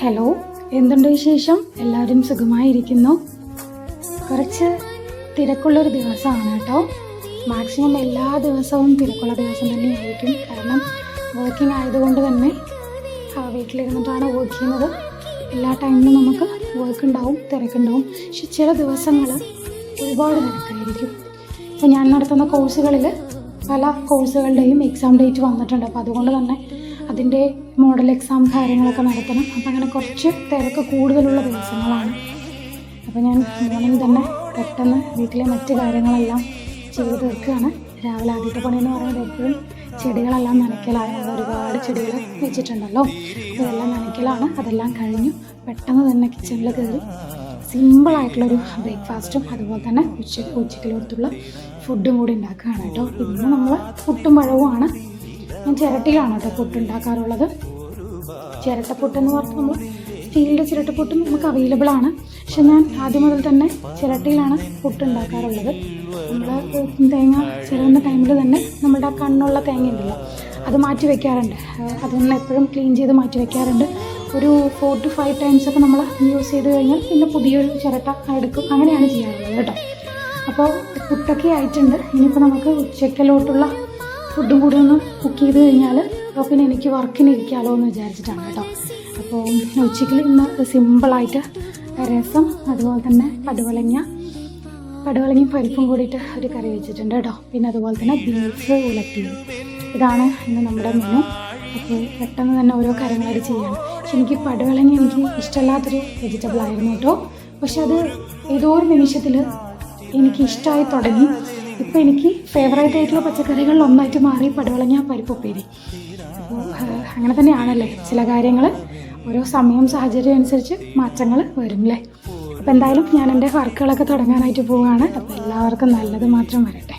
Hello, എന്തുണ്ട് വിശേഷം? എല്ലാവരും സുഖമായിരിക്കുന്നു. കുറച്ച് തിരക്കുള്ളൊരു ദിവസമാണ് കേട്ടോ. മാക്സിമം എല്ലാ ദിവസവും തിരക്കുള്ള ദിവസം തന്നെയായിരിക്കും. കാരണം വർക്കിംഗ് ആയതുകൊണ്ട് തന്നെ വീട്ടിലിരുന്നിട്ടാണ് വർക്ക് ചെയ്യുന്നത്. എല്ലാ ടൈമിലും നമുക്ക് വർക്ക് ഉണ്ടാവും, തിരക്കുണ്ടാവും. പക്ഷെ ചില ദിവസങ്ങൾ ഒരുപാട് തിരക്കായിരിക്കും. ഇപ്പോൾ ഞാൻ നടത്തുന്ന കോഴ്സുകളിൽ പല കോഴ്സുകളുടെയും എക്സാം ഡേറ്റ് വന്നിട്ടുണ്ട്. അപ്പോൾ അതുകൊണ്ട് തന്നെ അതിൻ്റെ മോഡൽ എക്സാം കാര്യങ്ങളൊക്കെ നടത്തണം. അപ്പോൾ അങ്ങനെ കുറച്ച് തിരക്ക് കൂടുതലുള്ള ദിവസങ്ങളാണ്. അപ്പോൾ ഞാൻ മോർണിംഗ് തന്നെ പെട്ടെന്ന് വീട്ടിലെ മറ്റ് കാര്യങ്ങളെല്ലാം ചെയ്ത് തീർക്കുകയാണ്. രാവിലെ ആദ്യത്തെ പണിയെന്ന് പറയുന്നത് എപ്പോഴും ചെടികളെല്ലാം നനയ്ക്കലാണ്. ഒരുപാട് ചെടികൾ വെച്ചിട്ടുണ്ടല്ലോ, അതെല്ലാം നനയ്ക്കലാണ്. അതെല്ലാം കഴിഞ്ഞു പെട്ടെന്ന് തന്നെ കിച്ചണിൽ കയറി സിമ്പിളായിട്ടുള്ളൊരു ബ്രേക്ക്ഫാസ്റ്റും അതുപോലെ തന്നെ ഉച്ചയ്ക്കുള്ള ഫുഡും കൂടി ഉണ്ടാക്കുകയാണ് കേട്ടോ. ഇന്ന് നമ്മൾ പുട്ടും പഴവുമാണ്. ഞാൻ ചിരട്ടിയിലാണ് കേട്ടോ പുട്ടുണ്ടാക്കാറുള്ളത്. ചിരട്ടപ്പുട്ടെന്ന് പറഞ്ഞാൽ നമ്മൾ സ്റ്റീലിൻ്റെ ചിരട്ടപ്പുട്ടും നമുക്ക് അവൈലബിൾ ആണ്. പക്ഷെ ഞാൻ ആദ്യം മുതൽ തന്നെ ചിരട്ടിയിലാണ് പുട്ടുണ്ടാക്കാറുള്ളത്. നമ്മൾ തേങ്ങ ചിരവുന്ന ടൈമിൽ തന്നെ നമ്മളുടെ കണ്ണുള്ള തേങ്ങ ഉണ്ടല്ലോ, അത് മാറ്റി വയ്ക്കാറുണ്ട്. അതൊന്ന് എപ്പോഴും ക്ലീൻ ചെയ്ത് മാറ്റി വയ്ക്കാറുണ്ട്. ഒരു 4 to 5 ടൈംസ് ഒക്കെ നമ്മൾ യൂസ് ചെയ്ത് കഴിഞ്ഞാൽ പിന്നെ പുതിയൊരു ചിരട്ട എടുക്കും. അങ്ങനെയാണ് ചെയ്യാറുള്ളത് കേട്ടോ. അപ്പോൾ പുട്ടൊക്കെ ആയിട്ടുണ്ട്. ഇനിയിപ്പോൾ നമുക്ക് ഉച്ചയ്ക്കലോട്ടുള്ള ഫുഡും കൂടി ഒന്ന് കുക്ക് ചെയ്ത് കഴിഞ്ഞാൽ പിന്നെ എനിക്ക് വർക്കിന് ഇരിക്കാമല്ലോ എന്ന് വിചാരിച്ചിട്ടാണ് കേട്ടോ. അപ്പോൾ ഉച്ചയ്ക്ക് ഇന്ന് സിമ്പിളായിട്ട് രസം അതുപോലെ തന്നെ പടുവലങ്ങയും പരിപ്പും കൂടിയിട്ട് ഒരു കറി വെച്ചിട്ടുണ്ട് കേട്ടോ. പിന്നെ അതുപോലെ തന്നെ ബീഫ് ഉലത്തിയത്. ഇതാണ് ഇന്ന് നമ്മുടെ മെനു. അപ്പോൾ പെട്ടെന്ന് തന്നെ ഓരോ കാര്യങ്ങളായിട്ട് ചെയ്യണം. പക്ഷെ എനിക്ക് പടുവലങ്ങ എനിക്ക് ഇഷ്ടമല്ലാത്തൊരു വെജിറ്റബിൾ ആയിരുന്നു കേട്ടോ. പക്ഷെ അത് ഏതോ ഒരു നിമിഷത്തിൽ എനിക്ക് ഇഷ്ടമായി തുടങ്ങി. ഇപ്പോൾ എനിക്ക് ഫേവറേറ്റ് ആയിട്ടുള്ള പച്ചക്കറികളിൽ ഒന്നായിട്ട് മാറി പടുവലങ്ങ പരിപ്പുപ്പേരി. അപ്പോൾ അങ്ങനെ തന്നെയാണല്ലേ, ചില കാര്യങ്ങൾ ഓരോ സമയം സാഹചര്യം അനുസരിച്ച് മാറ്റങ്ങൾ വരും അല്ലേ. അപ്പോൾ എന്തായാലും ഞാൻ എൻ്റെ വർക്കുകളൊക്കെ തുടങ്ങാനായിട്ട് പോവുകയാണ്. അപ്പോൾ എല്ലാവർക്കും നല്ലത് മാത്രം വരട്ടെ.